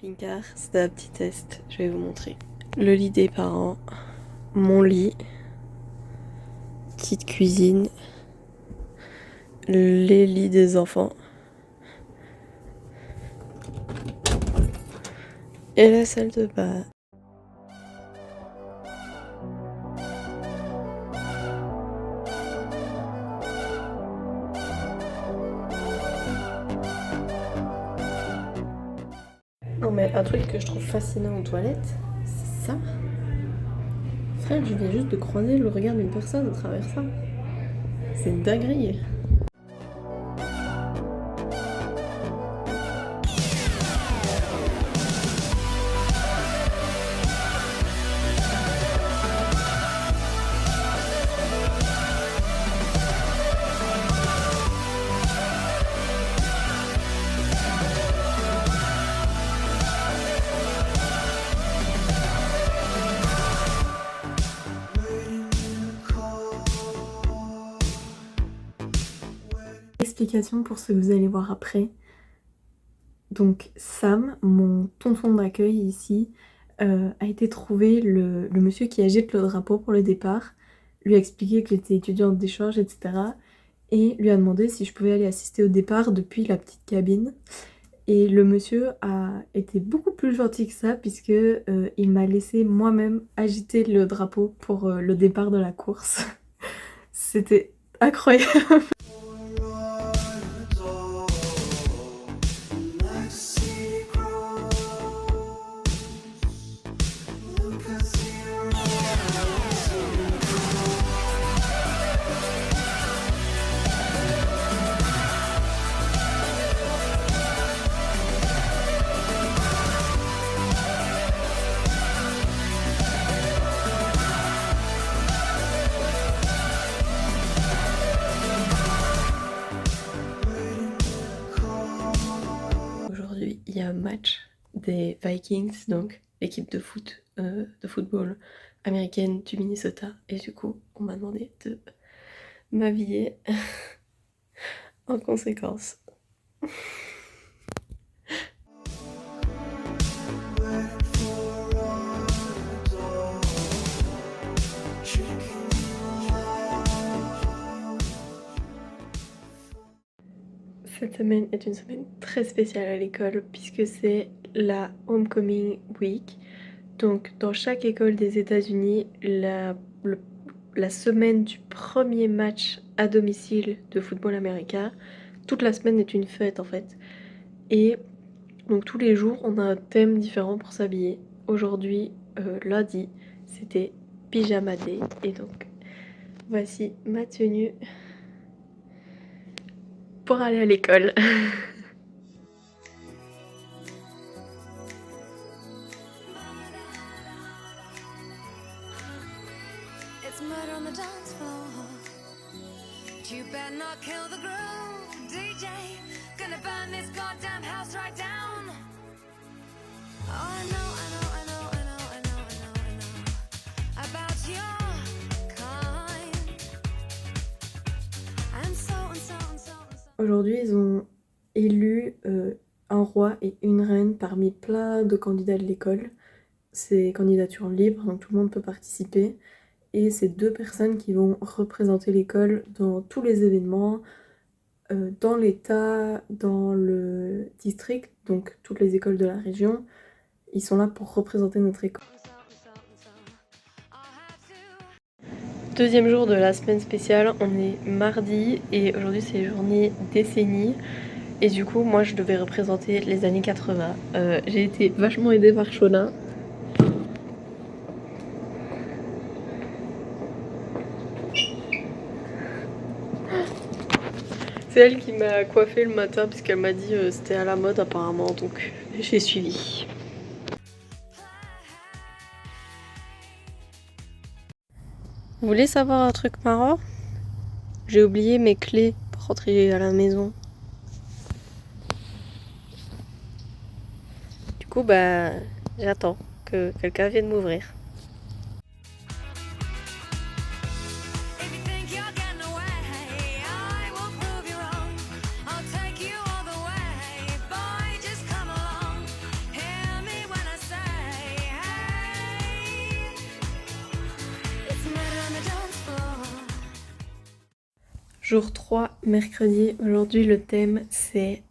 camping-car, c'est un petit test, je vais vous montrer. Le lit des parents, mon lit, petite cuisine, les lits des enfants et la salle de bain. Non mais un truc que je trouve fascinant aux toilettes, c'est ça. Frère, je viens juste de croiser le regard d'une personne à travers ça. C'est une dinguerie. Explication pour ce que vous allez voir après. Donc Sam, mon tonton d'accueil ici, a été trouver le monsieur qui agite le drapeau pour le départ, lui a expliqué que j'étais étudiante d'échange, etc. Et lui a demandé si je pouvais aller assister au départ depuis la petite cabine. Et le monsieur a été beaucoup plus gentil que ça puisque il m'a laissé moi-même agiter le drapeau pour le départ de la course. C'était incroyable. Aujourd'hui, il y a un match des Vikings, donc l'équipe de football américaine du Minnesota. Et du coup, on m'a demandé de m'habiller en conséquence. Cette semaine est une semaine très spéciale à l'école puisque c'est la Homecoming Week. Donc dans chaque école des États-Unis, la semaine du premier match à domicile de football américain, toute la semaine est une fête en fait. Et donc tous les jours, on a un thème différent pour s'habiller. Aujourd'hui, lundi, c'était Pyjama Day. Et donc, voici ma tenue pour aller à l'école. Aujourd'hui, ils ont élu un roi et une reine parmi plein de candidats de l'école. C'est candidature libre, donc tout le monde peut participer. Et c'est 2 personnes qui vont représenter l'école dans tous les événements, dans l'État, dans le district, donc toutes les écoles de la région. Ils sont là pour représenter notre école. Deuxième jour de la semaine spéciale, on est mardi et aujourd'hui c'est journée décennie. Et du coup, moi je devais représenter les années 80. J'ai été vachement aidée par Shona. C'est elle qui m'a coiffée le matin puisqu'elle m'a dit c'était à la mode apparemment, donc j'ai suivi. Vous voulez savoir un truc marrant? J'ai oublié mes clés pour rentrer à la maison. Du coup, bah, j'attends que quelqu'un vienne m'ouvrir. Jour 3, mercredi. Aujourd'hui, le thème, c'est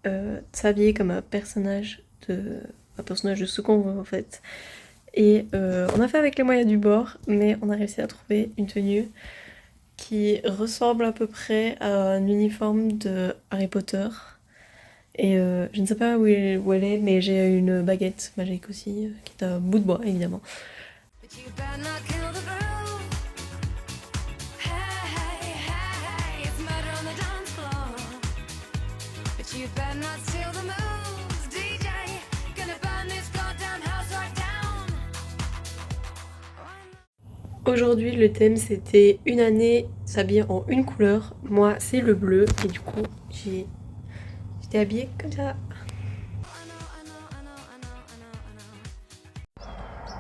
s'habiller comme un personnage de second rôle en fait. Et on a fait avec les moyens du bord, mais on a réussi à trouver une tenue qui ressemble à peu près à un uniforme de Harry Potter. Et je ne sais pas où elle est, mais j'ai une baguette magique aussi, qui est un bout de bois évidemment. Aujourd'hui, le thème c'était une année s'habiller en une couleur. Moi, c'est le bleu et du coup, j'étais habillée comme ça.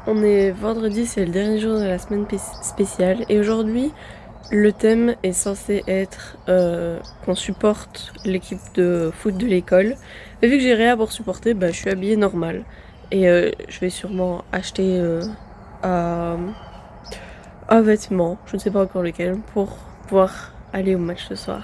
On est vendredi, c'est le dernier jour de la semaine spéciale et aujourd'hui, le thème est censé être qu'on supporte l'équipe de foot de l'école. Mais vu que j'ai rien pour supporter, bah, je suis habillée normale. Et je vais sûrement acheter un vêtement, je ne sais pas encore lequel, pour pouvoir aller au match ce soir.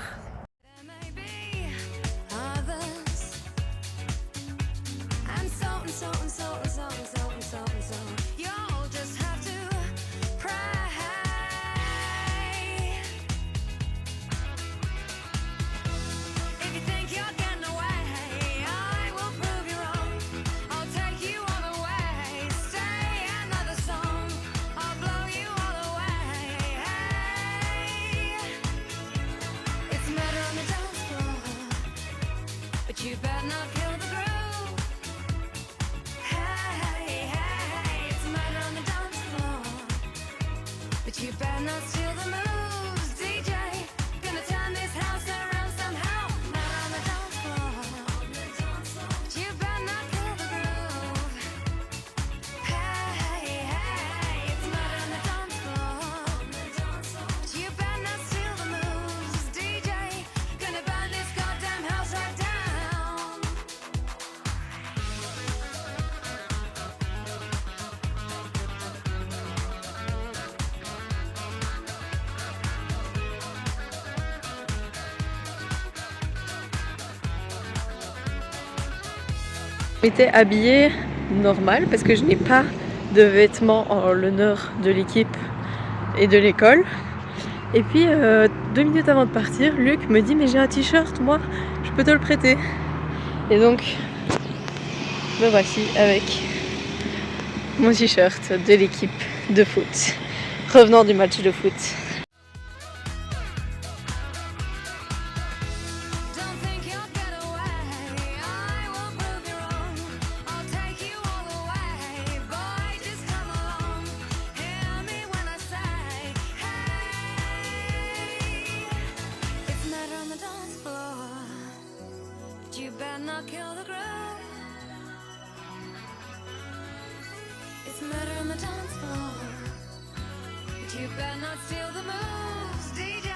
You better not kill the groove. Hey, hey, it's murder on the dance floor. But you better not steal the moves, DJ. Gonna turn this house around somehow. Murder on the dance floor. But you better not kill the groove. Hey, hey, it's murder on the dance floor. But you better not steal the moves, DJ. Gonna burn this goddamn house right down. J'étais habillée normale parce que je n'ai pas de vêtements en l'honneur de l'équipe et de l'école. Et puis 2 minutes avant de partir, Luc me dit mais j'ai un t-shirt moi, je peux te le prêter. Et donc me voici avec mon t-shirt de l'équipe de foot, revenant du match de foot. You better not kill the groove. It's murder on the dance floor. But you better not steal the moves, DJ.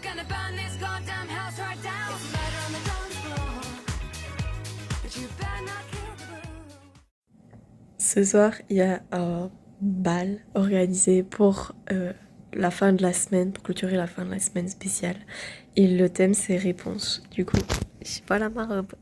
Gonna burn this goddamn house right down. It's murder on the dance floor. But you better not kill the groove. Ce soir, il y a un bal organisé pour la fin de la semaine, pour clôturer la fin de la semaine spéciale. Et le thème c'est réponse. Du coup, voilà ma robe.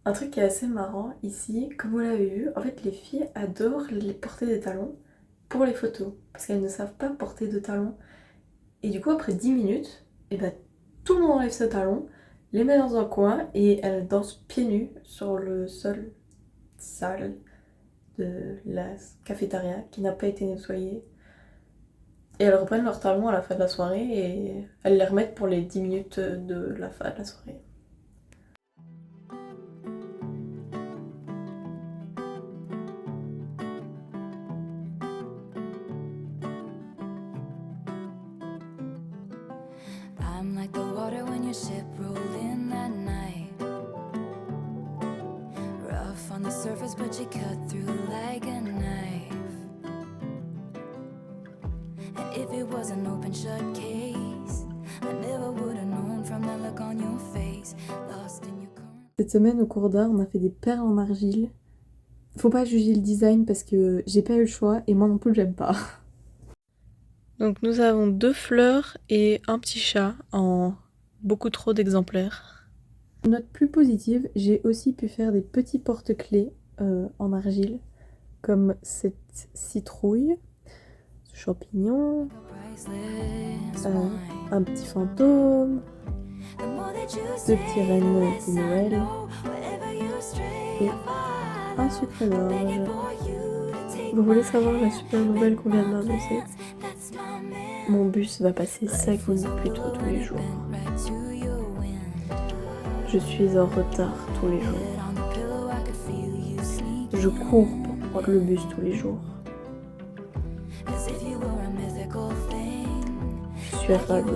Un truc qui est assez marrant ici, comme vous l'avez vu, en fait les filles adorent porter des talons pour les photos parce qu'elles ne savent pas porter de talons. Et du coup après 10 minutes, et ben, tout le monde enlève ses talons, les met dans un coin et elles dansent pieds nus sur le sol sale de la cafétéria qui n'a pas été nettoyée. Et elles reprennent leurs talons à la fin de la soirée et elles les remettent pour les 10 minutes de la fin de la soirée. I'm like the water when your ship rolled in that night. Rough on the surface, but you cut through like a knife. And if it was an open shut case, I never would have known from the look on your face. Lost in your current. Cette semaine au cours d'art, on a fait des perles en argile. Faut pas juger le design parce que j'ai pas eu le choix et moi non plus j'aime pas. Donc nous avons 2 fleurs et un petit chat en beaucoup trop d'exemplaires. Note plus positive, j'ai aussi pu faire des petits porte-clés en argile, comme cette citrouille, ce champignon, un petit fantôme, 2 petits rennes de Noël et un sucre d'orge. Vous voulez savoir la super nouvelle qu'on vient de m'annoncer? Mon bus va passer 5 minutes plus tôt tous les jours. Je suis en retard tous les jours. Je cours pour prendre le bus tous les jours. Je suis ravie.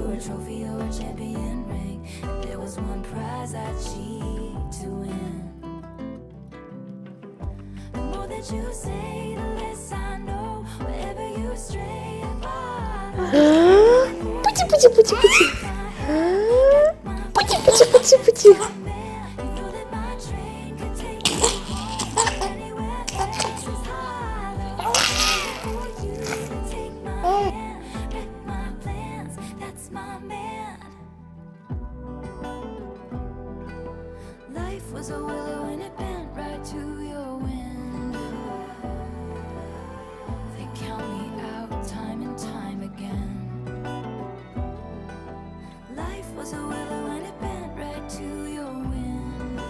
Pouti pouti pouti pouti. Pouti pouti pouti pouti. Life was a willow and it bent right to your window. They count me out time and time again. Life was a willow and it bent right to your window.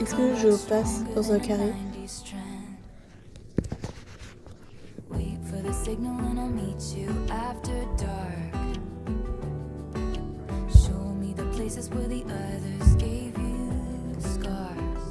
Est-ce que je passe dans un carré? Wait for the signal and I'll meet you after dark. Show me the places where the others gave you scars.